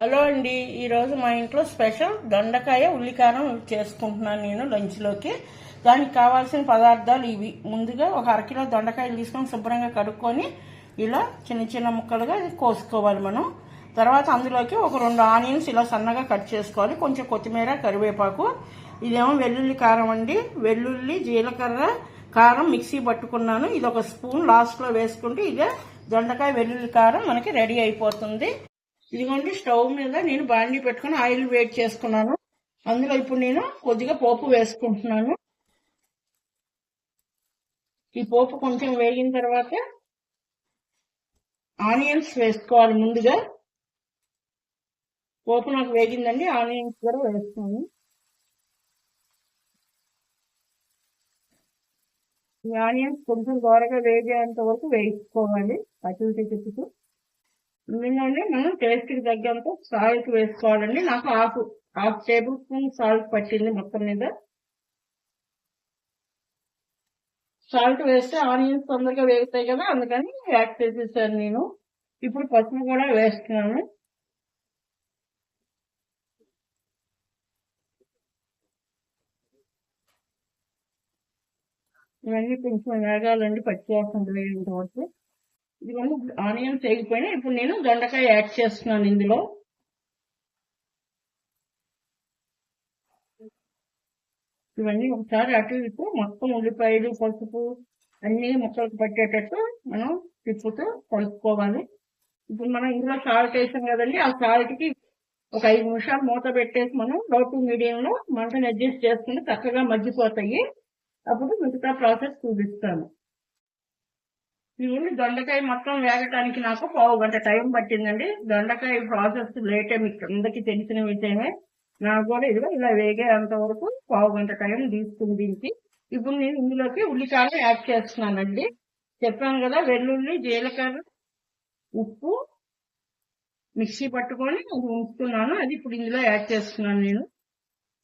Hello అండి, ఈరోజు మా ఇంట్లో స్పెషల్ దొండకాయ ఉల్లికారం చేసుకుంటున్నాను నేను లంచ్లోకి. దానికి కావాల్సిన పదార్థాలు ఇవి. ముందుగా ఒక అరకిలో దొండకాయలు తీసుకొని శుభ్రంగా కడుక్కొని ఇలా చిన్న చిన్న ముక్కలుగా కోసుకోవాలి మనం. తర్వాత అందులోకి ఒక 2 ఆనియన్స్ ఇలా సన్నగా కట్ చేసుకోవాలి. కొంచెం కొత్తిమీర, కరివేపాకు. ఇదేమో వెల్లుల్లి కారం అండి. వెల్లుల్లి, జీలకర్ర, కారం మిక్సీ పట్టుకున్నాను. ఇది ఒక స్పూన్ లాస్ట్లో వేసుకుంటే ఇదే దొండకాయ వెల్లుల్లి కారం మనకి రెడీ అయిపోతుంది. ఇదిగోండి, స్టవ్ మీద నేను బాండీ పెట్టుకుని ఆయిల్ వేడి చేసుకున్నాను. అందులో ఇప్పుడు నేను కొద్దిగా పోపు వేసుకుంటున్నాను. ఈ పోపు కొంచెం వేగిన తర్వాత ఆనియన్స్ వేసుకోవాలి. ముందుగా పోపు నాకు వేగిందండి, ఆనియన్స్ కూడా వేస్తున్నాను. ఈ ఆనియన్స్ కొంచెం దోరగా వేగేంత వరకు వేసుకోవాలి, అటు ఇటు తిప్పుతూ. ఇందులోనే మనం టేస్ట్కి తగ్గంత సాల్ట్ వేసుకోవాలండి. నాకు హాఫ్ టేబుల్ స్పూన్ సాల్ట్ పట్టింది మొత్తం మీద. సాల్ట్ వేస్తే ఆనియన్స్ తొందరగా వేగుతాయి కదా, అందుకని యాడ్ చేసేసాను నేను. ఇప్పుడు పసుపు కూడా వేస్తున్నాను. ఇవన్నీ కొంచెం వేగాలండి, పచ్చి వాసన వేగేంత వరకు. ఇదిగోండి, ఆనియన్స్ వేగిపోయినాయి. ఇప్పుడు నేను దొండకాయ యాడ్ చేస్తున్నాను ఇందులో. ఇవన్నీ ఒకసారి అటు ఇటు మొత్తం ఉల్లిపాయలు, పసుపు అన్ని ముక్కలకు పట్టేటట్టు మనం తిప్పుతూ కలుపుకోవాలి. ఇప్పుడు మనం ఇందులో సాల్ట్ వేసాం కదండి, ఆ సాల్ట్కి ఒక 5 నిమిషాలు మూత పెట్టేసి మనం లో టు మీడియంలో మంటను అడ్జస్ట్ చేసుకుంటే చక్కగా మగ్గిపోతాయి. అప్పుడు మిగతా ప్రాసెస్ చూపిస్తాను. ఇవన్నీ దొండకాయ మొత్తం వేగటానికి నాకు 1/2 గంట టైం పట్టిందండి. దొండకాయ ప్రాసెస్ లేటే మీకు అందరికీ తెలిసిన విషయమే. నాకు కూడా ఇదిగో ఇలా వేగేంత వరకు 1/2 గంట టైం తీసుకుంది దీనికి. ఇప్పుడు నేను ఇందులోకి ఉల్లికారం యాడ్ చేస్తున్నానండి. చెప్పాను కదా, వెల్లుల్లి, జీలకర్ర, ఉప్పు మిక్సీ పట్టుకొని ఉంచుతున్నాను. అది ఇప్పుడు ఇందులో యాడ్ చేస్తున్నాను నేను.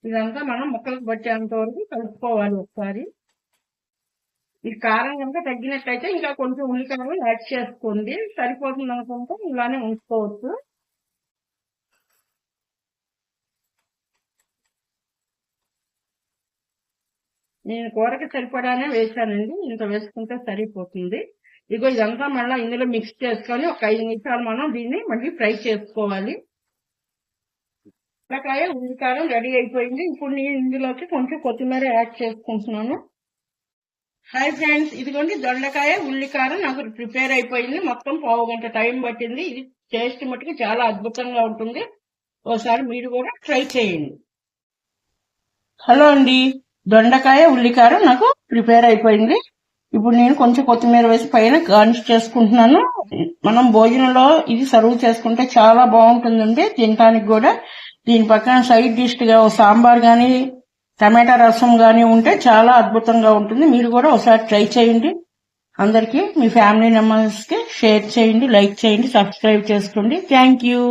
ఇదంతా మనం ముక్కలకు పట్టేంత వరకు కలుపుకోవాలి ఒకసారి. ఈ కారం కనుక తగ్గినట్టయితే ఇంకా కొంచెం ఉల్లికారం యాడ్ చేసుకోండి, సరిపోతుంది అనుకుంటే ఇలానే ఉంచుకోవచ్చు. నేను కూరకి సరిపడానే వేసానండి, ఇంత వేసుకుంటే సరిపోతుంది. ఇగో ఇదంతా మళ్ళీ ఇందులో మిక్స్ చేసుకొని ఒక 5 నిమిషాలు మనం దీన్ని మళ్ళీ ఫ్రై చేసుకోవాలి. దొండకాయ ఉల్లికారం రెడీ అయిపోయింది. ఇప్పుడు నేను ఇందులోకి కొంచెం కొత్తిమీర యాడ్ చేసుకుంటున్నాను. హాయ్ ఫ్రెండ్స్, ఇదిగోండి దొండకాయ ఉల్లికారం నాకు ప్రిపేర్ అయిపోయింది. మొత్తం 1/2 గంట టైం పట్టింది. ఇది టేస్ట్ మట్టుకు చాలా అద్భుతంగా ఉంటుంది. ఒకసారి మీరు కూడా ట్రై చేయండి. హలో అండి, దొండకాయ ఉల్లికారం నాకు ప్రిపేర్ అయిపోయింది. ఇప్పుడు నేను కొంచెం కొత్తిమీర వేసి పైన గార్నిష్ చేసుకుంటున్నాను. మనం భోజనంలో ఇది సర్వ్ చేసుకుంటే చాలా బాగుంటుందండి తినడానికి కూడా. దీని పక్కన సైడ్ డిష్ గా సాంబార్ గానీ, టమాటా రసం గానీ ఉంటే చాలా అద్భుతంగా ఉంటుంది. మీరు కూడా ఒకసారి ట్రై చేయండి. అందరికీ, మీ ఫ్యామిలీ మెంబర్స్ కి షేర్ చేయండి, లైక్ చేయండి, సబ్స్క్రైబ్ చేసుకోండి. Thank you.